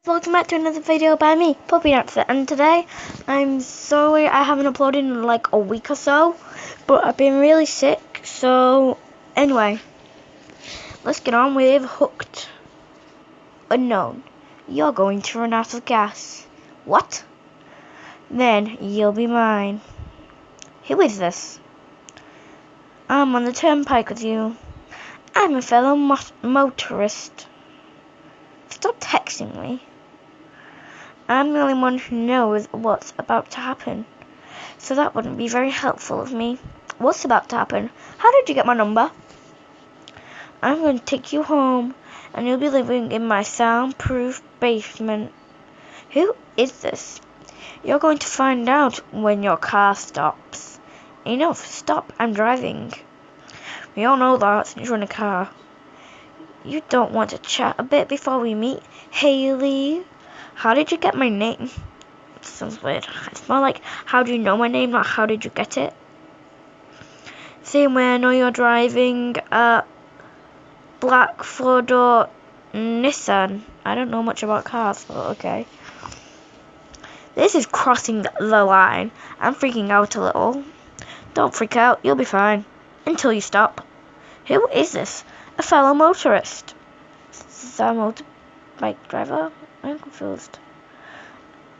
Welcome back to another video by me, Puppy Dancer, and today I'm sorry I haven't uploaded in like a week or so, but I've been really sick, so anyway, let's get on with Hooked. Unknown, you're going to run out of gas. What? Then you'll be mine. Who is this? I'm on the Turnpike with you. I'm a fellow motorist. Stop texting me. I'm the only one who knows what's about to happen, so that wouldn't be very helpful of me. What's about to happen? How did you get my number? I'm going to take you home, and you'll be living in my soundproof basement. Who is this? You're going to find out when your car stops. Enough, stop, I'm driving. We all know that since you're in a car. You don't want to chat a bit before we meet, Haley? How did you get my name? It sounds weird. It's more like, how do you know my name, not how did you get it? Same way I know you're driving a black four-door Nissan. I don't know much about cars, but okay. This is crossing the line. I'm freaking out a little. Don't freak out, you'll be fine. Until you stop. Who is this? A fellow motorist. Is that a motorbike driver? I'm confused.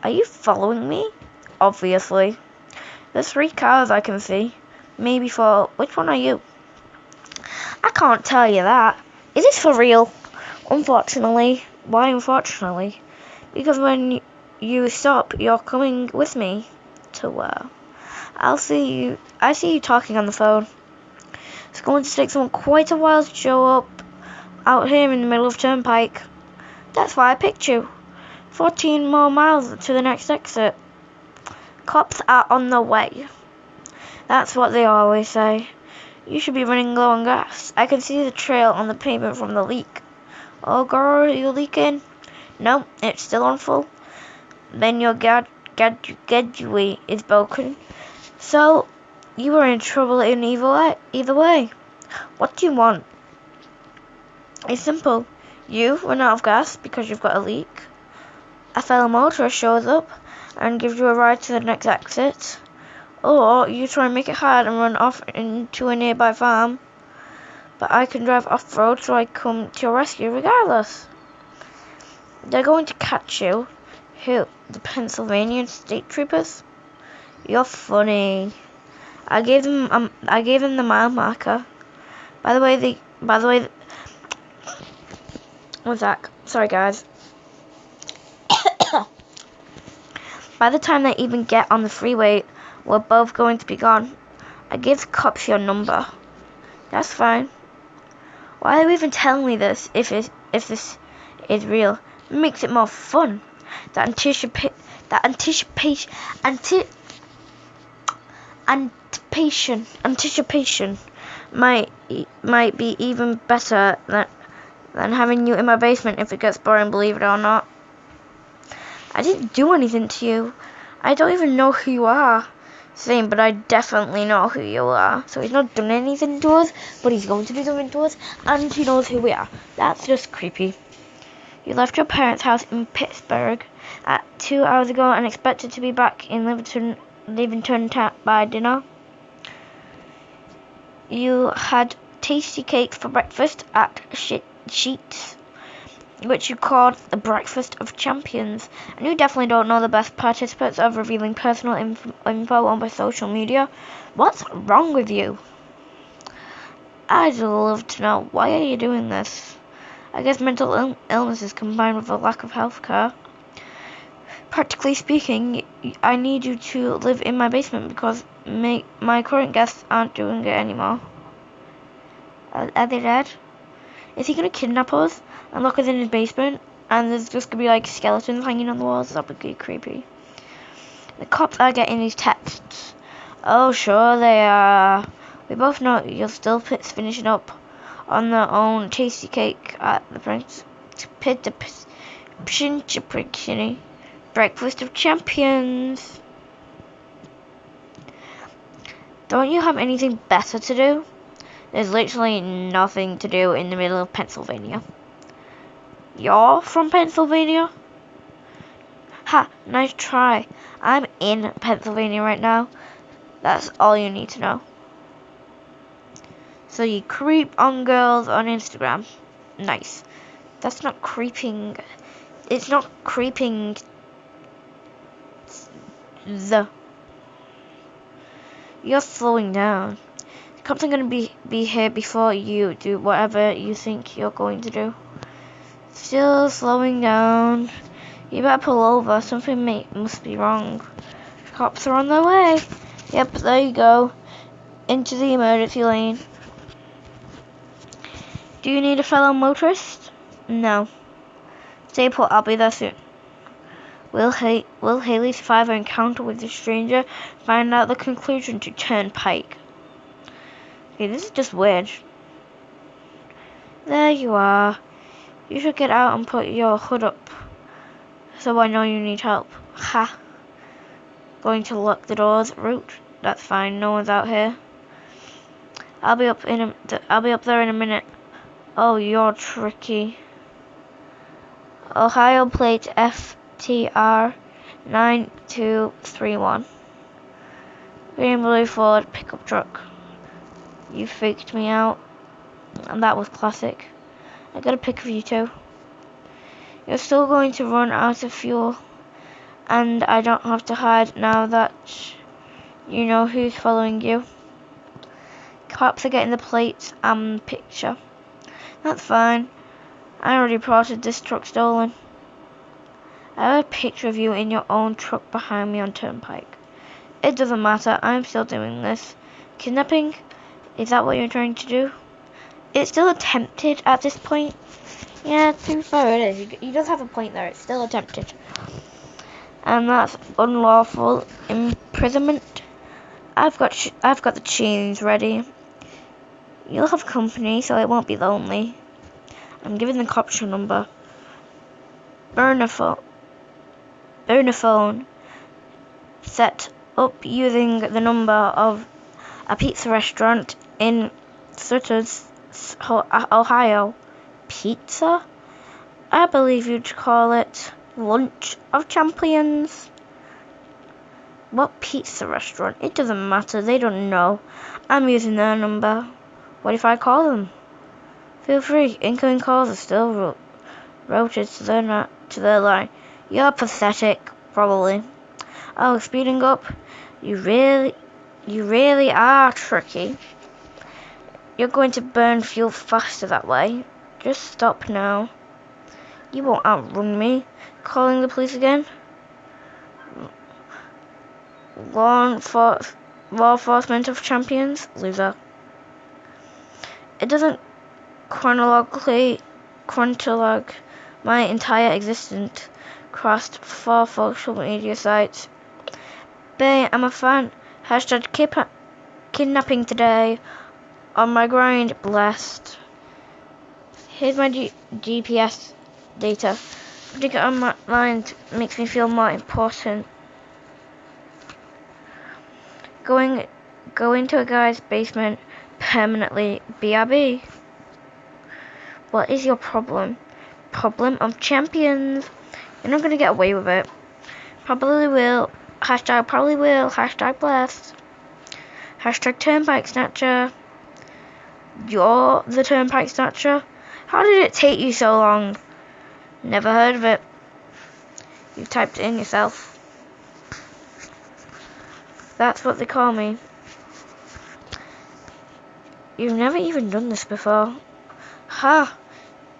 Are you following me? Obviously. There's 3 cars I can see. Maybe 4. Which one are you? I can't tell you that. Is this for real? Unfortunately. Why unfortunately? Because when you stop, you're coming with me to where? I see you talking on the phone. It's going to take someone quite a while to show up out here in the middle of Turnpike. That's why I picked you. 14 more miles to the next exit. Cops are on the way. That's what they always say. You should be running low on gas. I can see the trail on the pavement from the leak. Oh girl, are you leaking? No, it's still on full. Then your gadget is broken. So, you are in trouble in either way. What do you want? It's simple. You run out of gas because you've got a leak. A fellow motorist shows up and gives you a ride to the next exit. Or you try and make it hard and run off into a nearby farm. But I can drive off-road, so I come to your rescue regardless. They're going to catch you. Who? The Pennsylvania State Troopers? You're funny. I gave them the mile marker. By the way, one sec. Sorry, guys. By the time they even get on the freeway, we're both going to be gone. I gave the cops your number. That's fine. Why are you even telling me this if this is real? It makes it more fun. That anticipation might be even better than having you in my basement if it gets boring, believe it or not. I didn't do anything to you. I don't even know who you are. Same, but I definitely know who you are. So he's not done anything to us, but he's going to do something to us, and he knows who we are. That's just creepy. You left your parents' house in Pittsburgh at 2 hours ago and expected to be back in Livingston by dinner. You had tasty cake for breakfast at Sheets, which you called the breakfast of champions. And you definitely don't know the best participants of revealing personal info on my social media. What's wrong with you? I'd love to know, why are you doing this? I guess mental illness is combined with a lack of healthcare. Practically speaking, I need you to live in my basement because my current guests aren't doing it anymore. Are they dead? Is he gonna kidnap us and lock us in his basement? And there's just gonna be like skeletons hanging on the walls? That would be creepy. The cops are getting these texts. Oh, sure they are. We both know you're still finishing up on their own tasty cake at the breakfast of champions. Don't you have anything better to do? There's literally nothing to do in the middle of Pennsylvania. You're from Pennsylvania? Ha, nice try. I'm in Pennsylvania right now. That's all you need to know. So you creep on girls on Instagram. Nice. That's not creeping. It's not creeping. You're slowing down. The cops are gonna be here before you do whatever you think you're going to do. Still slowing down. You better pull over. Something must be wrong. Cops are on their way. Yep, there you go. Into the emergency lane. Do you need a fellow motorist? No. Stay put, I'll be there soon. Will Haley survive her encounter with the stranger? Find out the conclusion to Turnpike. Okay, this is just weird. There you are. You should get out and put your hood up, so I know you need help. Ha. Going to lock the doors. Route. That's fine. No one's out here. I'll be up there in a minute. Oh, you're tricky. Ohio plate FTR 9231. Green blue Ford pickup truck. You freaked me out, and that was classic. I got a pic of you too. You're still going to run out of fuel, and I don't have to hide now that you know who's following you. Cops are getting the plates and picture. That's fine. I already reported this truck stolen. I have a picture of you in your own truck behind me on Turnpike. It doesn't matter, I'm still doing this. Kidnapping? Is that what you're trying to do? It's still attempted at this point. Yeah, to be fair it is. He does have a point there, it's still attempted. And that's unlawful imprisonment. I've got the chains ready. You'll have company, so it won't be lonely. I'm giving the cops your number. Burner phone. Set up using the number of a pizza restaurant in Sutters, Ohio. Pizza? I believe you'd call it Lunch of Champions. What pizza restaurant? It doesn't matter, they don't know. I'm using their number. What if I call them? Feel free, incoming calls are still routed to their line. You're pathetic, probably. Oh, speeding up? You really are tricky. You're going to burn fuel faster that way. Just stop now. You won't outrun me. Calling the police again? Law enforcement of champions? Loser. It doesn't chronologue my entire existence. Crossed 4 social media sites. Bae, I'm a fan. Hashtag kidnapping today. On my grind, blessed. Here's my GPS data. Putting it on my mind makes me feel more important. Going to a guy's basement permanently. BRB. What is your problem? Problem of champions. You're not gonna get away with it. Probably will. Hashtag probably will. Hashtag blessed. Hashtag Turnpike Snatcher. You're the Turnpike Snatcher? How did it take you so long? Never heard of it. You typed it in yourself. That's what they call me. You've never even done this before. Ha!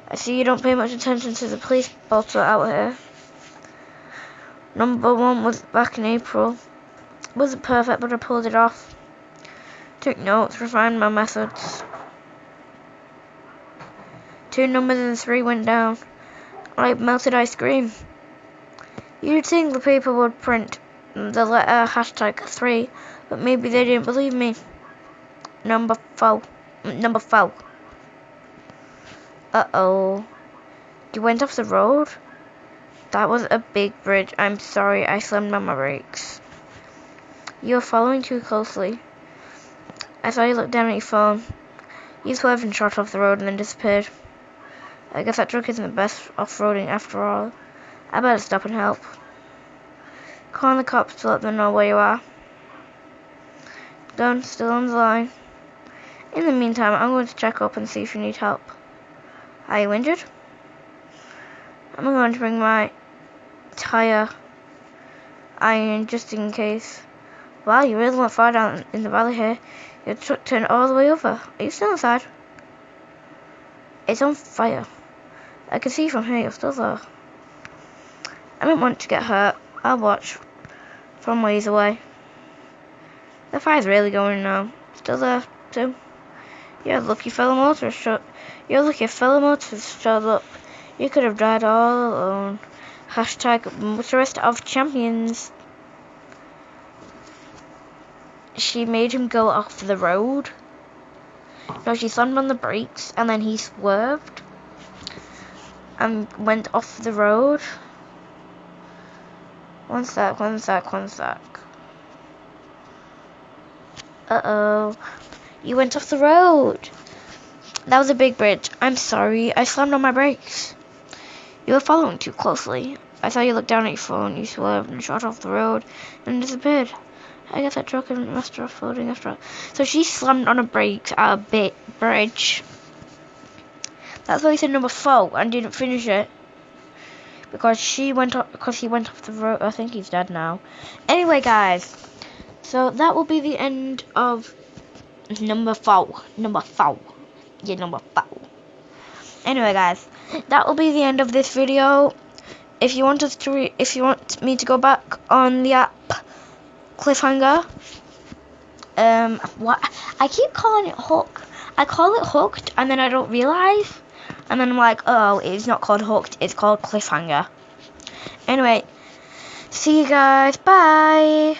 I see you don't pay much attention to the police bots out here. Number 1 was back in April. Wasn't perfect, but I pulled it off. Took notes, refined my methods. 2 numbers and 3 went down. Like melted ice cream. You'd think the paper would print the letter hashtag 3, but maybe they didn't believe me. Number 4. Uh-oh. You went off the road? That was a big bridge. I'm sorry, I slammed on my brakes. You were following too closely. I saw you look down at your phone. You swerved and shot off the road and then disappeared. I guess that truck isn't the best off-roading after all. I better stop and help. Call the cops to let them know where you are. Done, still on the line. In the meantime, I'm going to check up and see if you need help. Are you injured? I'm going to bring my tire iron just in case. Wow, you really went far down in the valley here. Your truck turned all the way over. Are you still inside? It's on fire. I can see from here you're still there. I don't want to get hurt. I'll watch from ways away. The fire's really going now. Still there too. You're lucky fellow motorist showed up. You could have died all alone. Hashtag motorist of champions. She made him go off the road. No, she slammed on the brakes and then he swerved and went off the road. One sec. Uh-oh. You went off the road. That was a big bridge. I'm sorry. I slammed on my brakes. You were following too closely. I saw you look down at your phone. You swerved and shot off the road and disappeared. I guess that truck and must have floating after all. So she slammed on her brakes at a big bridge. That's why he said number 4 and didn't finish it. Because he went off the road. I think he's dead now. Anyway, guys. So that will be the end of number 4. Yeah, number 4. Anyway, guys, that will be the end of this video. If you want me to go back on the app cliffhanger, what I keep calling it Hook. I call it Hooked, and then I don't realize, and then I'm like, oh, it's not called Hooked. It's called cliffhanger. Anyway, see you guys. Bye.